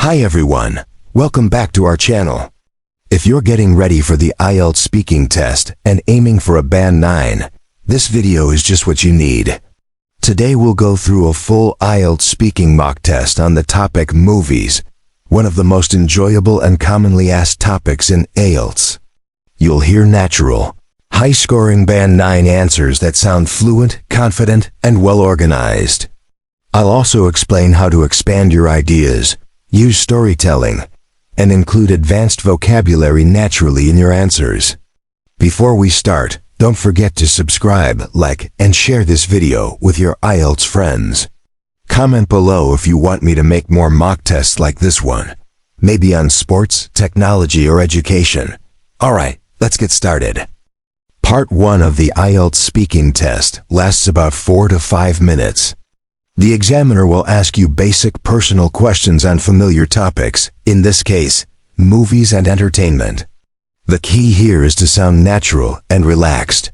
Hi everyone, welcome back to our channel. If you're getting ready for the IELTS speaking test and aiming for a band 9, this video is just what you need. Today we'll go through a full IELTS speaking mock test on the topic movies, one of the most enjoyable and commonly asked topics in IELTS. You'll hear natural, high-scoring band 9 answers that sound fluent, confident, and well-organized. I'll also explain how to expand your ideas, use storytelling, and include advanced vocabulary naturally in your answers. Before we start, don't forget to subscribe, like, and share this video with your IELTS friends. Comment below if you want me to make more mock tests like this one, maybe on sports, technology, or education. Alright, let's get started. Part 1 of the IELTS speaking test lasts about 4 to 5 minutes. The examiner will ask you basic personal questions on familiar topics, in this case, movies and entertainment. The key here is to sound natural and relaxed.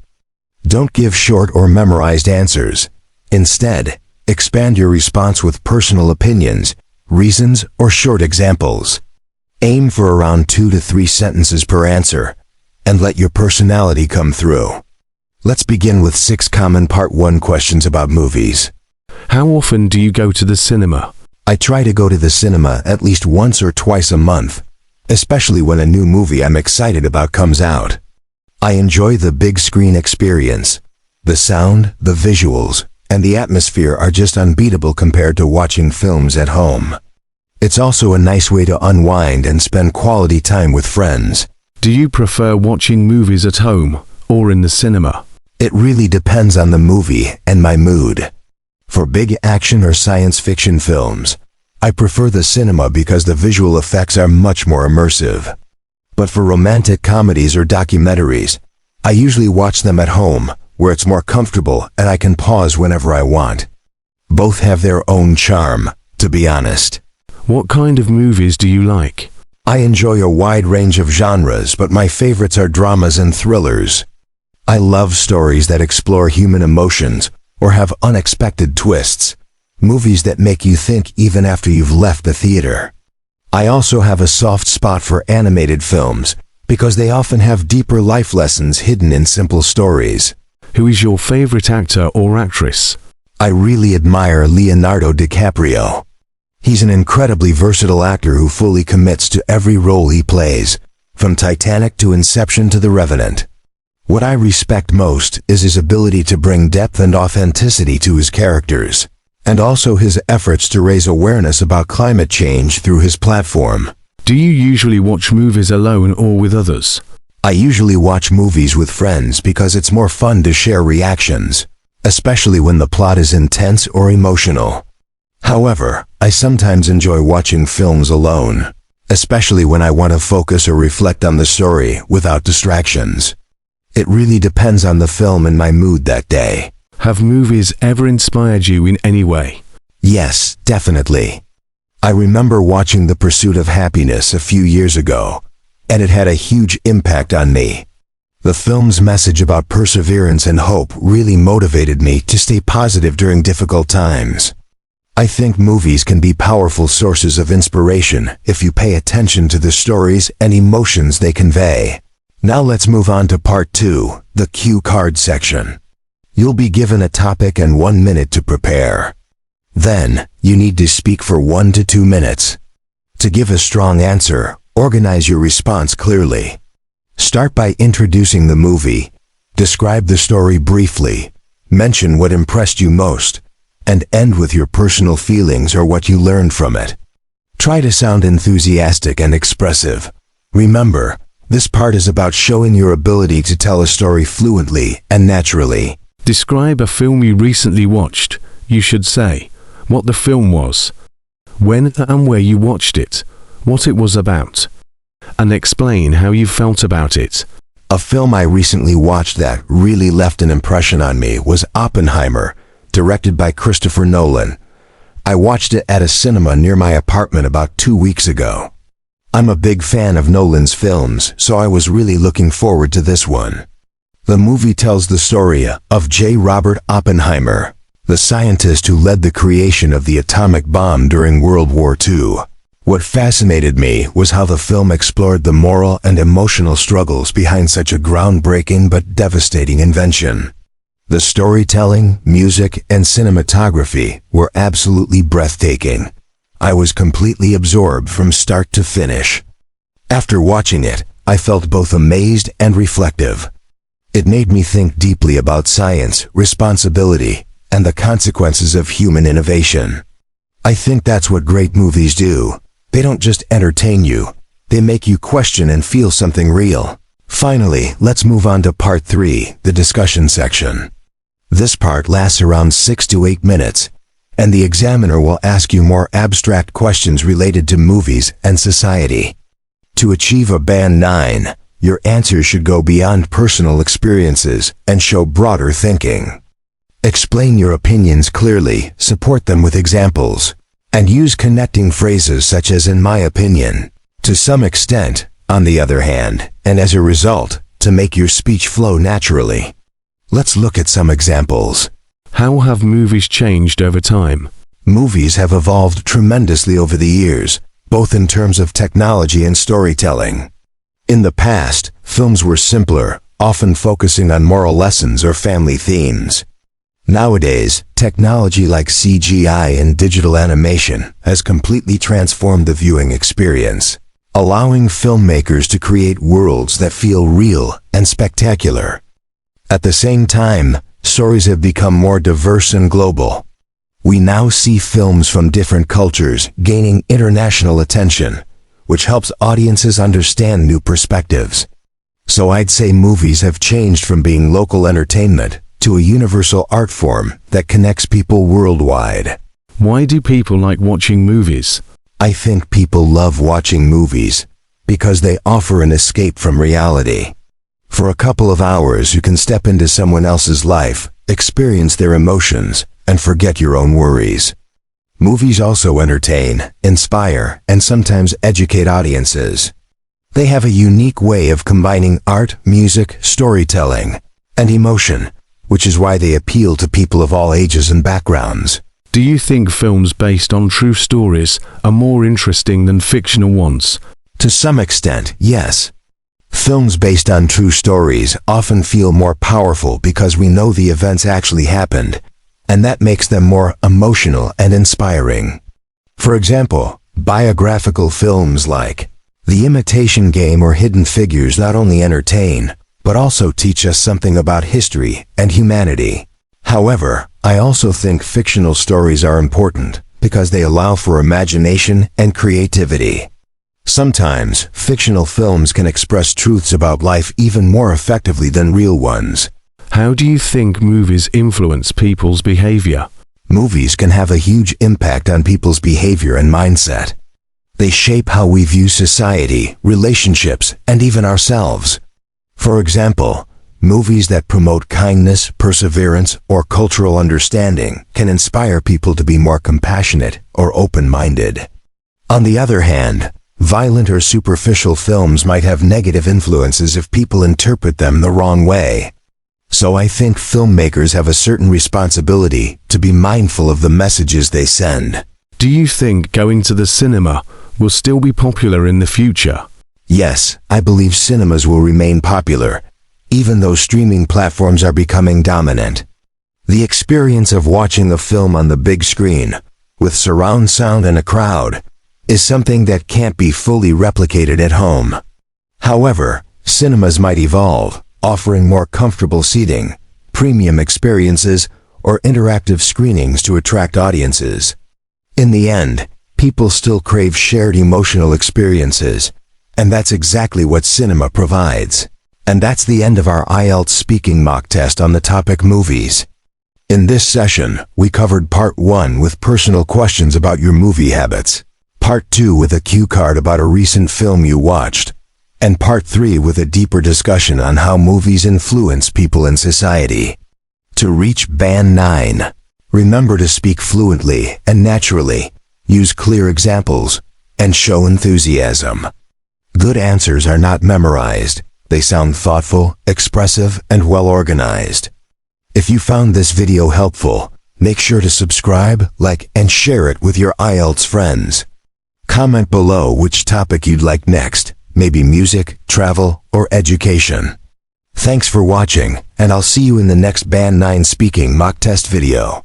Don't give short or memorized answers. Instead, expand your response with personal opinions, reasons, or short examples. Aim for around 2 to 3 sentences per answer, and let your personality come through. Let's begin with 6 common Part 1 questions about movies. How often do you go to the cinema? I try to go to the cinema at least once or twice a month, especially when a new movie I'm excited about comes out. I enjoy the big screen experience. The sound, the visuals, and the atmosphere are just unbeatable compared to watching films at home. It's also a nice way to unwind and spend quality time with friends. Do you prefer watching movies at home or in the cinema? It really depends on the movie and my mood. For big action or science fiction films, I prefer the cinema because the visual effects are much more immersive. But for romantic comedies or documentaries, I usually watch them at home, where it's more comfortable and I can pause whenever I want. Both have their own charm, to be honest. What kind of movies do you like? I enjoy a wide range of genres, but my favorites are dramas and thrillers. I love stories that explore human emotions or have unexpected twists, movies that make you think even after you've left the theater. I also have a soft spot for animated films because they often have deeper life lessons hidden in simple stories. Who is your favorite actor or actress? I really admire Leonardo DiCaprio. He's an incredibly versatile actor who fully commits to every role he plays, from Titanic to Inception to The Revenant. What I respect most is his ability to bring depth and authenticity to his characters, and also his efforts to raise awareness about climate change through his platform. Do you usually watch movies alone or with others? I usually watch movies with friends because it's more fun to share reactions, especially when the plot is intense or emotional. However, I sometimes enjoy watching films alone, especially when I want to focus or reflect on the story without distractions. It really depends on the film and my mood that day. Have movies ever inspired you in any way? Yes, definitely. I remember watching The Pursuit of Happiness a few years ago, and it had a huge impact on me. The film's message about perseverance and hope really motivated me to stay positive during difficult times. I think movies can be powerful sources of inspiration if you pay attention to the stories and emotions they convey. Now let's move on to Part 2, the cue card section. You'll be given a topic and 1 minute to prepare. Then, you need to speak for 1 to 2 minutes. To give a strong answer, organize your response clearly. Start by introducing the movie, describe the story briefly, mention what impressed you most, and end with your personal feelings or what you learned from it. Try to sound enthusiastic and expressive. Remember, this part is about showing your ability to tell a story fluently and naturally. Describe a film you recently watched. You should say what the film was, when and where you watched it, what it was about, and explain how you felt about it. A film I recently watched that really left an impression on me was Oppenheimer, directed by Christopher Nolan. I watched it at a cinema near my apartment about 2 weeks ago. I'm a big fan of Nolan's films, so I was really looking forward to this one. The movie tells the story of J. Robert Oppenheimer, the scientist who led the creation of the atomic bomb during World War II. What fascinated me was how the film explored the moral and emotional struggles behind such a groundbreaking but devastating invention. The storytelling, music, and cinematography were absolutely breathtaking. I was completely absorbed from start to finish. After watching it, I felt both amazed and reflective. It made me think deeply about science, responsibility, and the consequences of human innovation. I think that's what great movies do. They don't just entertain you, they make you question and feel something real. Finally, let's move on to part 3, the discussion section. This part lasts around 6 to 8 minutes, and the examiner will ask you more abstract questions related to movies and society. To achieve a band 9, your answers should go beyond personal experiences and show broader thinking. Explain your opinions clearly, support them with examples, and use connecting phrases such as "in my opinion." To some extent, on the other hand, and as a result, to make your speech flow naturally. Let's look at some examples. How have movies changed over time? Movies have evolved tremendously over the years, both in terms of technology and storytelling. In the past, films were simpler, often focusing on moral lessons or family themes. Nowadays, technology like CGI and digital animation has completely transformed the viewing experience, allowing filmmakers to create worlds that feel real and spectacular. At the same time, stories have become more diverse and global. We now see films from different cultures gaining international attention, which helps audiences understand new perspectives. So I'd say movies have changed from being local entertainment to a universal art form that connects people worldwide. Why do people like watching movies? I think people love watching movies because they offer an escape from reality. For a couple of hours, you can step into someone else's life, experience their emotions, and forget your own worries. Movies also entertain, inspire, and sometimes educate audiences. They have a unique way of combining art, music, storytelling, and emotion, which is why they appeal to people of all ages and backgrounds. Do you think films based on true stories are more interesting than fictional ones? To some extent, yes. Films based on true stories often feel more powerful because we know the events actually happened, and that makes them more emotional and inspiring. For example, biographical films like The Imitation Game or Hidden Figures not only entertain, but also teach us something about history and humanity. However, I also think fictional stories are important because they allow for imagination and creativity. Sometimes, fictional films can express truths about life even more effectively than real ones. How do you think movies influence people's behavior? Movies can have a huge impact on people's behavior and mindset. They shape how we view society, relationships, and even ourselves. For example, movies that promote kindness, perseverance, or cultural understanding can inspire people to be more compassionate or open-minded. On the other hand, violent or superficial films might have negative influences if people interpret them the wrong way. So I think filmmakers have a certain responsibility to be mindful of the messages they send. Do you think going to the cinema will still be popular in the future? Yes, I believe cinemas will remain popular, even though streaming platforms are becoming dominant. The experience of watching a film on the big screen, with surround sound and a crowd, is something that can't be fully replicated at home. However, cinemas might evolve, offering more comfortable seating, premium experiences, or interactive screenings to attract audiences. In the end, people still crave shared emotional experiences, and that's exactly what cinema provides. And that's the end of our IELTS speaking mock test on the topic movies. In this session, we covered Part 1 with personal questions about your movie habits, Part 2 with a cue card about a recent film you watched, and Part 3 with a deeper discussion on how movies influence people in society. To reach Band 9, remember to speak fluently and naturally, use clear examples, and show enthusiasm. Good answers are not memorized. They sound thoughtful, expressive, and well-organized. If you found this video helpful, make sure to subscribe, like, and share it with your IELTS friends. Comment below which topic you'd like next, maybe music, travel, or education. Thanks for watching, and I'll see you in the next Band 9 speaking mock test video.